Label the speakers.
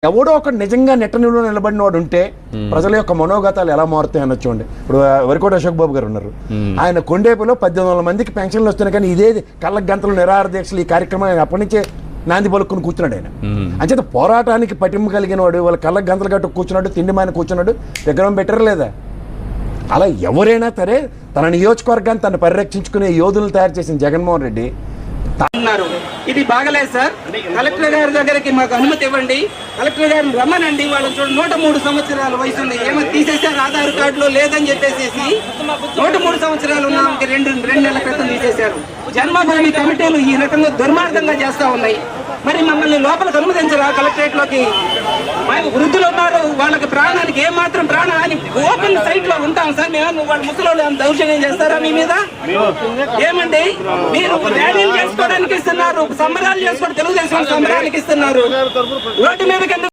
Speaker 1: ఎవడో ఒక నిజంగా నెట్టనిలో నిలబడిన వాడు ఉంటే ప్రజల యొక్క మనోగతాలు ఎలా మారుతాయి అనొచ్చు అండి. ఇప్పుడు వరికోట అశోక్ బాబు గారు ఉన్నారు, ఆయన కొండేపులో 1800 మందికి పెన్షన్లు వస్తున్నాయి, కానీ ఇదే కళ్ళ గంటలు నిరాహార దీక్షలు ఈ కార్యక్రమం అప్పటి నుంచే నాంది పలుకుని కూర్చున్నాడు ఆయన. అంచేత పోరాటానికి పటిమ కలిగిన వాడు, వాళ్ళ కళ్ళ గంటలు కట్టు కూర్చున్నాడు, తిండి మాయన కూర్చున్నాడు, విగ్రహం పెట్టరు లేదా? అలా ఎవరైనా సరే తన నియోజకవర్గాన్ని తను పరిరక్షించుకునే యోధులను తయారు చేసిన జగన్మోహన్ రెడ్డి
Speaker 2: అన్నారు. ఇది బాగలేదు సార్, కలెక్టర్ గారి దగ్గరికి మాకు అనుమతి ఇవ్వండి, కలెక్టర్ గారిని రమ్మనండి. వాళ్ళు 103 సంవత్సరాల వయసు ఉంది, ఏమో తీసేసారు ఆధార్ కార్డులో లేదని చెప్పేసి 103 సంవత్సరాలు ఉన్న 2 నెలల క్రితం తీసేశారు. జన్మభూమి కమిటీలు ఈ రకంగా దుర్మార్గంగా చేస్తా ఉన్నాయి. మరి మమ్మల్ని లోపలికి అనుమతించరా? కలెక్టరేట్ లోకి వృద్ధులు ఉన్నారు, వాళ్ళకి ప్రాణానికి ఏమాత్రం ప్రాణహాని ఓపెన్ సైట్ లో ఉంటాం సార్ మేము. వాళ్ళు ముసలి దౌర్జన్యం చేస్తారా మీ మీద? ఏమండి మీరు ర్యాలీలు చేసుకోవడానికి ఇస్తున్నారు, సంబరాలు చేసుకోవడం తెలుగుదేశం సంబరానికి ఇస్తున్నారు, రోడ్డు మీదకి